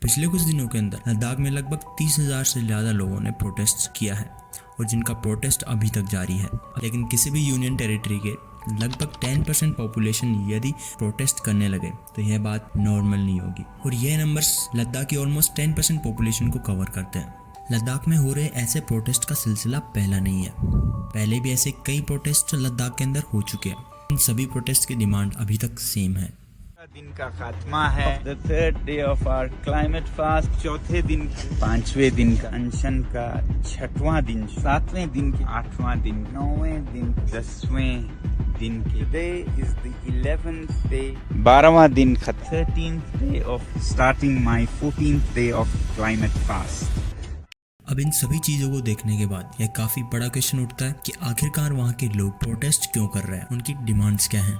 पिछले कुछ दिनों के अंदर लद्दाख में लगभग 30,000 से ज़्यादा लोगों ने प्रोटेस्ट किया है और जिनका प्रोटेस्ट अभी तक जारी है। लेकिन किसी भी यूनियन टेरिटरी के लगभग 10% पॉपुलेशन यदि प्रोटेस्ट करने लगे तो यह बात नॉर्मल नहीं होगी और यह नंबर्स लद्दाख की ऑलमोस्ट 10% पॉपुलेशन को कवर करते हैं। लद्दाख में हो रहे ऐसे प्रोटेस्ट का सिलसिला पहला नहीं है, पहले भी ऐसे कई प्रोटेस्ट लद्दाख के अंदर हो चुके हैं। इन सभी प्रोटेस्ट की डिमांड अभी तक सेम है। दिन का खात्मा है, the third day of our climate fast, चौथे दिन, पांचवें दिन का अनशन का, छठवां दिन, सातवें दिन के, आठवां दिन, नौवें दिन, 10वें दिन के, today is the 11th day, 12वां दिन, 13th day of starting my 14th day of climate fast. अब इन सभी चीजों को देखने के बाद यह काफी बड़ा क्वेश्चन उठता है कि आखिरकार वहाँ के लोग प्रोटेस्ट क्यों कर रहे हैं, उनकी डिमांड्स क्या हैं।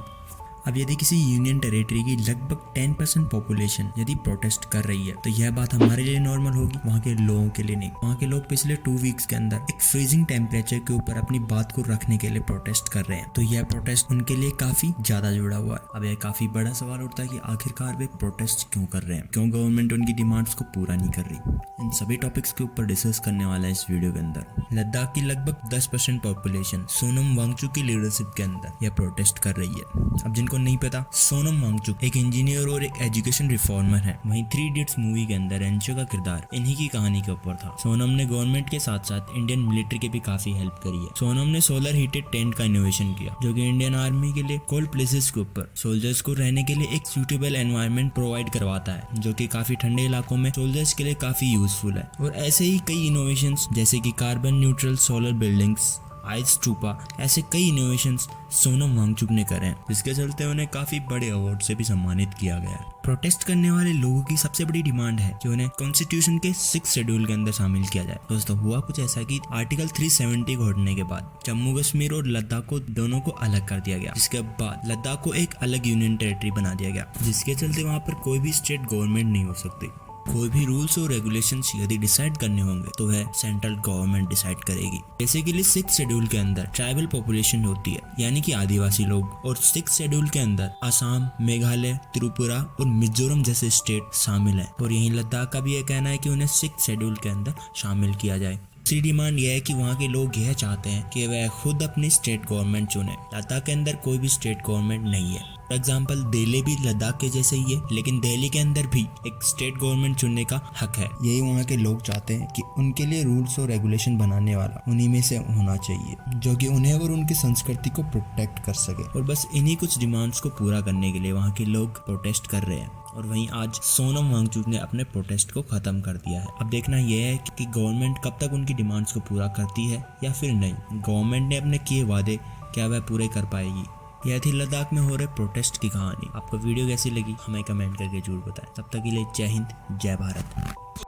अब यदि किसी यूनियन टेरिटरी की लगभग 10% पॉपुलेशन यदि प्रोटेस्ट कर रही है तो यह बात हमारे लिए नॉर्मल होगी, वहाँ के लोगों के लिए नहीं। वहाँ के लोग पिछले 2 वीक्स के अंदर एक फ्रीजिंग टेम्परेचर के ऊपर अपनी बात को रखने के लिए प्रोटेस्ट कर रहे हैं, तो यह प्रोटेस्ट उनके लिए काफी ज्यादा जुड़ा हुआ है। अब यह काफी बड़ा सवाल उठता है कि आखिरकार वे प्रोटेस्ट क्यों कर रहे हैं, क्यों गवर्नमेंट उनकी डिमांड्स को पूरा नहीं कर रही। इन सभी टॉपिक्स के ऊपर डिस्कस करने वाला है इस वीडियो के अंदर। लद्दाख की लगभग 10% पॉपुलेशन सोनम वांगचुक की लीडरशिप के अंदर यह प्रोटेस्ट कर रही है। अब जिनको नहीं पता, सोनम वांगचुक एक इंजीनियर और एक एजुकेशन रिफॉर्मर है। वहीं 3 इडियट्स मूवी के अंदर एंचो का किरदार इन्हीं की कहानी के ऊपर था। सोनम ने गवर्नमेंट के साथ साथ इंडियन मिलिट्री की भी काफी हेल्प करी है। सोनम ने सोलर हीटेड टेंट का इनोवेशन किया जो कि इंडियन आर्मी के लिए कोल्ड प्लेसेस के ऊपर सोल्जर्स को रहने के लिए एक सूटेबल एनवायरनमेंट प्रोवाइड करवाता है, जो कि काफी ठंडे इलाकों में सोल्जर्स के लिए काफी यूजफुल है। और ऐसे ही कई इनोवेशंस जैसे कि carbon neutral solar buildings, ice stupa, ऐसे कई इनोवेशंस सोनम वांगचुक ने करे हैं, जिसके चलते उन्हें काफी बड़े अवार्ड से भी सम्मानित किया गया है। प्रोटेस्ट करने वाले लोगों की सबसे बड़ी डिमांड है कि उन्हें कॉन्स्टिट्यूशन के 6th शेड्यूल के अंदर शामिल किया जाए। दोस्तों, हुआ कुछ ऐसा कि आर्टिकल 370 को हटने के बाद जम्मू कश्मीर और लद्दाख को दोनों को अलग कर दिया गया, जिसके बाद लद्दाख को एक अलग यूनियन टेरिटरी बना दिया गया, जिसके चलते वहाँ पर कोई भी स्टेट गवर्नमेंट नहीं हो सकती। कोई भी रूल्स और रेगुलेशंस यदि डिसाइड करने होंगे तो वह सेंट्रल गवर्नमेंट डिसाइड करेगी। जैसे कि 6th शेड्यूल के अंदर ट्राइबल पॉपुलेशन होती है, यानी कि आदिवासी लोग, और 6th शेड्यूल के अंदर असम, मेघालय, त्रिपुरा और मिजोरम जैसे स्टेट शामिल है। और यहीं लद्दाख का भी यह कहना है कि उन्हें 6th शेड्यूल के अंदर शामिल किया जाए। दूसरी डिमांड यह है कि वहाँ के लोग यह चाहते हैं कि वह खुद अपनी स्टेट गवर्नमेंट चुने। लद्दाख के अंदर कोई भी स्टेट गवर्नमेंट नहीं है। फॉर एग्जाम्पल, दिल्ली भी लद्दाख के जैसे ही है, लेकिन दिल्ली के अंदर भी एक स्टेट गवर्नमेंट चुनने का हक है। यही वहाँ के लोग चाहते हैं कि उनके लिए रूल्स और रेगुलेशन बनाने वाला उन्हीं में से होना चाहिए, जो कि उन्हें और उनकी संस्कृति को प्रोटेक्ट कर सके। और बस इन्हीं कुछ डिमांड्स को पूरा करने के लिए वहाँ के लोग प्रोटेस्ट कर रहे हैं। और वहीं आज सोनम वांगचुक ने अपने प्रोटेस्ट को खत्म कर दिया है। अब देखना यह है कि गवर्नमेंट कब तक उनकी डिमांड्स को पूरा करती है या फिर नहीं। गवर्नमेंट ने अपने किए वादे क्या वह पूरे कर पाएगी। यह थी लद्दाख में हो रहे प्रोटेस्ट की कहानी। आपको वीडियो कैसी लगी हमें कमेंट करके जरूर बताएं। तब तक के लिए जय हिंद, जय भारत।